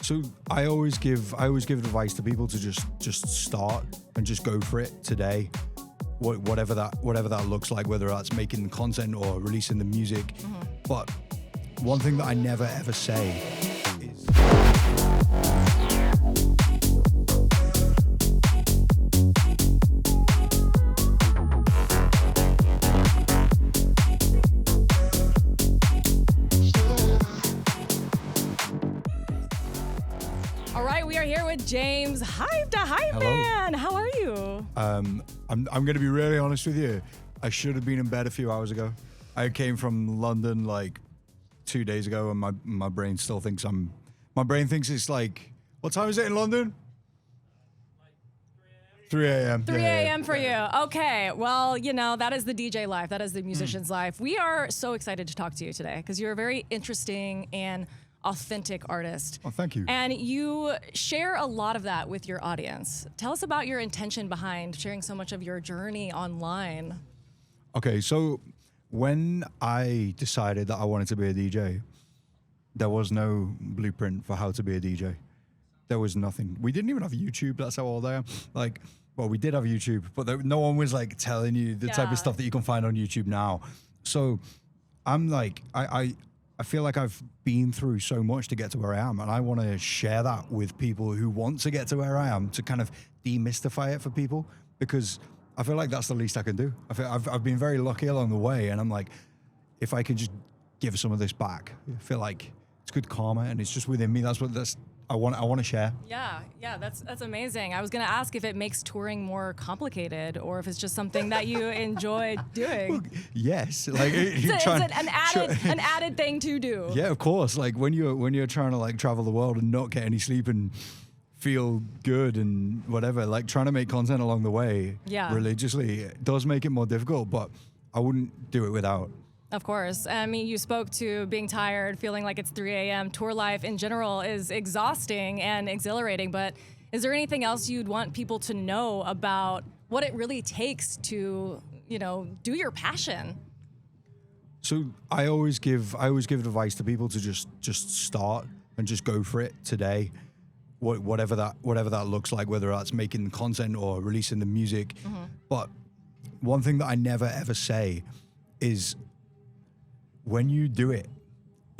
So I always give advice to people to just start and just go for it today. Whatever that looks like, whether that's making content or releasing the music. Mm-hmm. But one thing that I never ever say is All right, we are here with James, Hype the Hype Hello. Man. How are you? I'm going to be really honest with you. I should have been in bed a few hours ago. I came from London like 2 days ago, and my brain still thinks my brain thinks it's like, what time is it in London? 3 a.m. 3 a.m. for you. Okay. Well, you know, that is the DJ life. That is the musician's life. We are so excited to talk to you today because you're a very interesting and authentic artist. Oh, thank you. And you share a lot of that with your audience. Tell us about your intention behind sharing so much of your journey online. Okay, so when I decided that I wanted to be a DJ, there was no blueprint for how to be a DJ. There was nothing. We didn't even have YouTube. That's how old I am. Like, well, we did have YouTube, but no one was like telling you the type of stuff that you can find on YouTube now. So I'm like, I feel like I've been through so much to get to where I am, and I want to share that with people who want to get to where I am, to kind of demystify it for people, because I feel like that's the least I can do. I've been very lucky along the way, and I'm like, if I can just give some of this back, I feel like it's good karma, and it's just within me. That's I want to share. Yeah, that's amazing. I was gonna ask if it makes touring more complicated or if it's just something that you enjoy doing. Well, yes, like It's an added thing to do. Yeah, of course. Like when you're trying to like travel the world and not get any sleep and feel good and whatever, like trying to make content along the way religiously, it does make it more difficult, but I wouldn't do it without. Of course. I mean, you spoke to being tired, feeling like it's 3 a.m. Tour life in general is exhausting and exhilarating, but is there anything else you'd want people to know about what it really takes to, you know, do your passion? So I always give advice to people to just start and just go for it today. Whatever that looks like, whether that's making content or releasing the music. Mm-hmm. But one thing that I never ever say is, when you do it,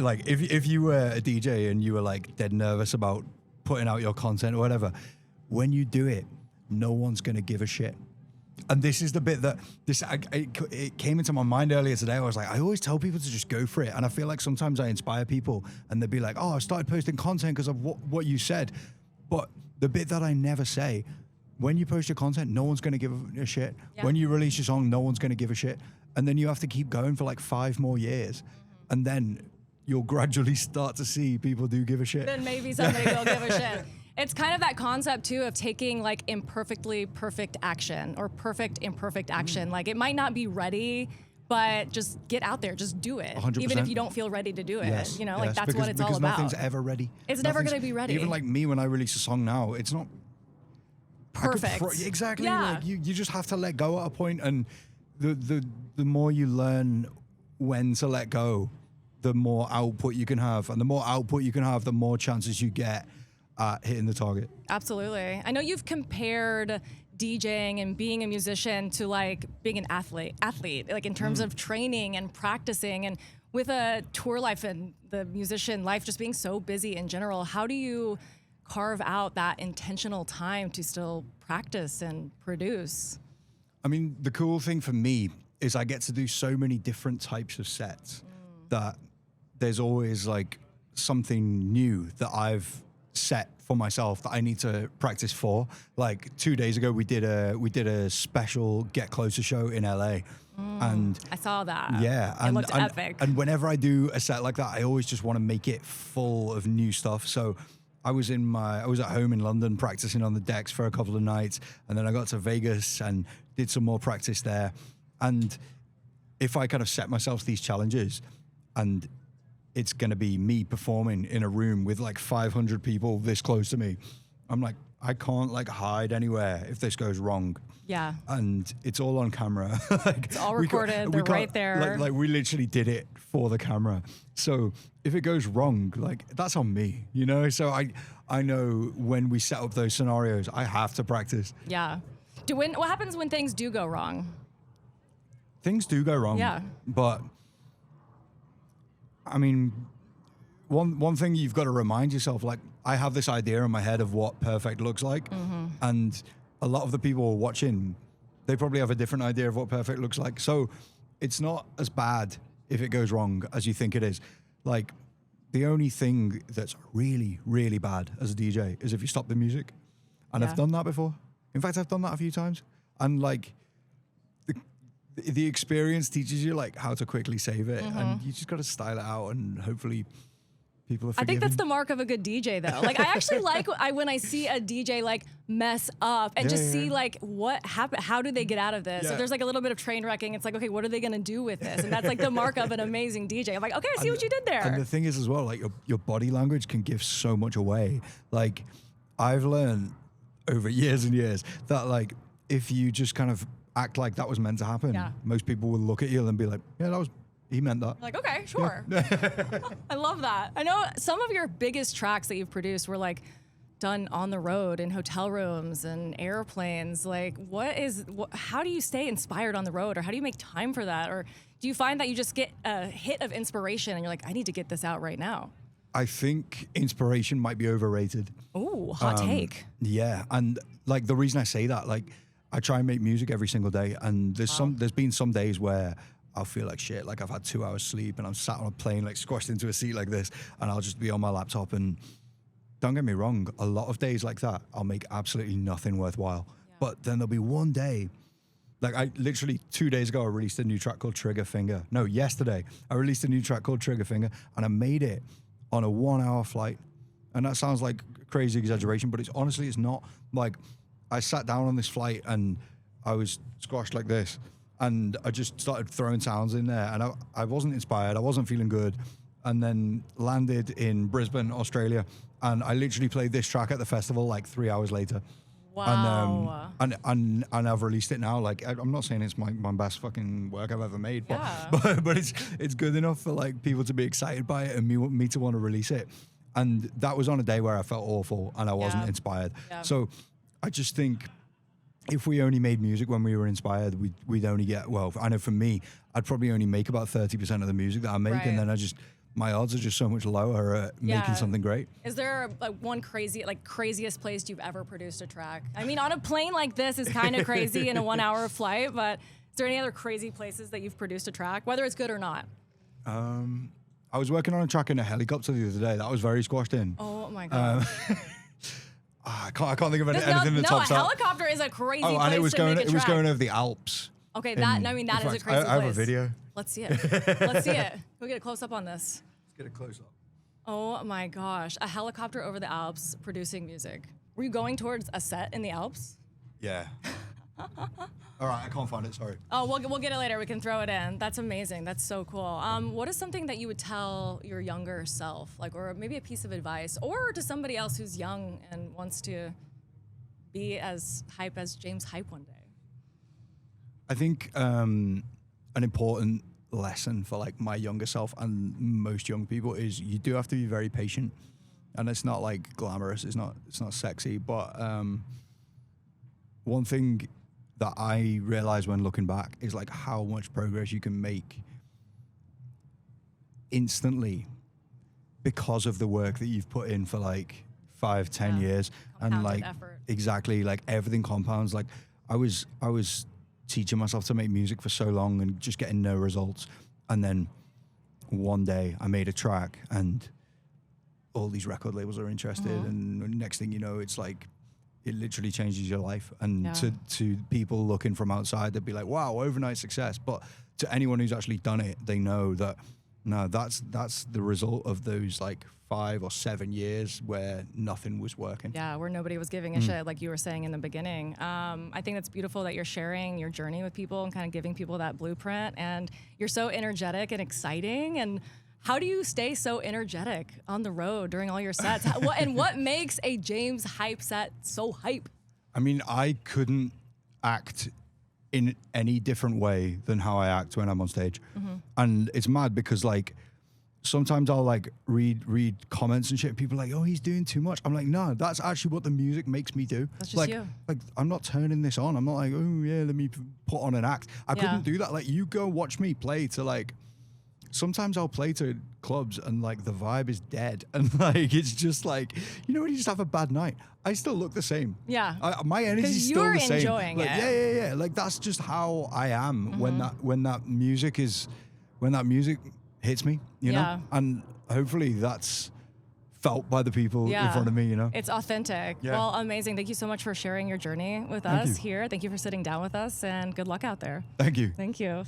like if you were a DJ and you were like dead nervous about putting out your content or whatever, when you do it, no one's gonna give a shit. And this is the bit that it came into my mind earlier today. I was like, I always tell people to just go for it, and I feel like sometimes I inspire people, and they'd be like, "Oh, I started posting content because of what you said." But the bit that I never say, when you post your content, no one's gonna give a shit. Yeah. When you release your song, no one's gonna give a shit. And then you have to keep going for like 5 more years. And then you'll gradually start to see people do give a shit. Then maybe somebody will give a shit. It's kind of that concept too of taking like imperfectly perfect action or perfect imperfect action. Like it might not be ready, but just get out there, just do it. 100%. Even if you don't feel ready to do it. Yes, You know, yes, like that's what it's all about. Because nothing's ever ready. It's never going to be ready. Even like me, when I release a song now, it's not perfect. Exactly. Yeah. Like you just have to let go at a point, and the more you learn when to let go, the more output you can have, and the more output you can have, the more chances you get at hitting the target. Absolutely. I know you've compared DJing and being a musician to like being an athlete, like in terms of training and practicing, and with a tour life and the musician life just being so busy in general, how do you carve out that intentional time to still practice and produce? I mean, the cool thing for me is I get to do so many different types of sets that there's always like something new that I've set for myself that I need to practice for. Like 2 days ago, we did a special Get Closer show in LA. And I saw that. yeah, It looked epic. And whenever I do a set like that, I always just want to make it full of new stuff. So I was at home in London practicing on the decks for a couple of nights, and then I got to Vegas and did some more practice there. And if I kind of set myself these challenges, and it's going to be me performing in a room with like 500 people this close to me, I'm like, I can't like hide anywhere if this goes wrong. Yeah. And it's all on camera. Like, It's all recorded. They're right there. Like we literally did it for the camera. So if it goes wrong, like that's on me, you know? So I know when we set up those scenarios, I have to practice. Yeah. What happens when things do go wrong? Things do go wrong. Yeah. But I mean, one thing you've got to remind yourself, like I have this idea in my head of what perfect looks like. And a lot of the people watching, they probably have a different idea of what perfect looks like. So it's not as bad if it goes wrong as you think it is. Like the only thing that's really, really bad as a DJ is if you stop the music. And I've done that before. In fact, I've done that a few times. And like the experience teaches you like how to quickly save it. And you just got to style it out and hopefully people are forgiving. I think that's the mark of a good DJ, though. Like, I actually like when I see a DJ like mess up and see like what happened. How do they get out of this? If there's like a little bit of train wrecking, it's like, okay, what are they gonna do with this? And that's like the mark of an amazing DJ. I'm like, okay, I see what you did there. And the thing is as well, like your body language can give so much away. Like I've learned over years and years that like if you just kind of act like that was meant to happen, most people will look at you and be like, yeah, he meant that. Like, okay, sure. I love that. I know some of your biggest tracks that you've produced were like done on the road in hotel rooms and airplanes. Like, how do you stay inspired on the road, or how do you make time for that? Or do you find that you just get a hit of inspiration and you're like, I need to get this out right now? I think inspiration might be overrated. Ooh, hot take. Yeah, and like the reason I say that, like I try and make music every single day, and there's been some days where I'll feel like shit, like I've had 2 hours sleep and I'm sat on a plane like squashed into a seat like this, and I'll just be on my laptop. And don't get me wrong, a lot of days like that I'll make absolutely nothing worthwhile. But then there'll be one day, like I literally 2 days ago I released a new track called Trigger Finger. No, yesterday I released a new track called Trigger Finger, and I made it on a 1 hour flight. And that sounds like crazy exaggeration, but it's not. Like I sat down on this flight and I was squashed like this, and I just started throwing sounds in there, and I wasn't inspired, I wasn't feeling good, and then landed in Brisbane, Australia, and I literally played this track at the festival like 3 hours later. Wow. And I've released it now. Like I'm not saying it's my best fucking work I've ever made, but it's good enough for like people to be excited by it and me to want to release it. And that was on a day where I felt awful and I wasn't inspired. So I just think if we only made music when we were inspired, we'd only get, well, I know for me, I'd probably only make about 30% of the music that I make, and then my odds are just so much lower at making something great. Is there like one craziest place you've ever produced a track? I mean, on a plane like this is kind of crazy in a 1 hour flight, but is there any other crazy places that you've produced a track, whether it's good or not? I was working on a track in a helicopter the other day that I was very squashed in. Oh my God. I can't think of anything that tops that. No, a helicopter is a crazy place and it was going over the Alps. Okay, that is a crazy place. I have a video. Let's see it. Let's see it. We'll get a close up on this. Let's get a close up. Oh my gosh, a helicopter over the Alps producing music. Were you going towards a set in the Alps? Yeah. All right, I can't find it, sorry. Oh, we'll get it later. We can throw it in. That's amazing. That's so cool. What is something that you would tell your younger self, like, or maybe a piece of advice, or to somebody else who's young and wants to be as hype as James Hype one day? I think an important lesson for like my younger self and most young people is you do have to be very patient, and it's not like glamorous. It's not sexy, but one thing that I realized when looking back is like how much progress you can make instantly because of the work that you've put in for like 5-10 years. And like effort. Exactly, like everything compounds. Like I was teaching myself to make music for so long and just getting no results, and then one day I made a track and all these record labels are interested, and next thing you know, it's like it literally changes your life. And to people looking from outside, they'd be like, wow, overnight success. But to anyone who's actually done it, they know that no, that's the result of those like 5 or 7 years where nothing was working. Yeah, where nobody was giving a shit, like you were saying in the beginning. I think it's beautiful that you're sharing your journey with people and kind of giving people that blueprint. And you're so energetic and exciting and How do you stay so energetic on the road during all your sets? What makes a James hype set so hype? I mean, I couldn't act in any different way than how I act when I'm on stage. And it's mad because like sometimes I'll like read comments and shit. People are like, oh, he's doing too much. I'm like, no, that's actually what the music makes me do. That's just like, you. Like I'm not turning this on. I'm not like, oh yeah, let me put on an act. I couldn't do that. Like you go watch me play to like, sometimes I'll play to clubs and like the vibe is dead. And like, it's just like, you know, when you just have a bad night, I still look the same. Yeah. My energy's still the same. You're enjoying like, it. Yeah. Like that's just how I am when that music hits me, you know? And hopefully that's felt by the people in front of me, you know? It's authentic. Yeah. Well, amazing. Thank you so much for sharing your journey with Thank us you. here. Thank you for sitting down with us and good luck out there. Thank you. Thank you.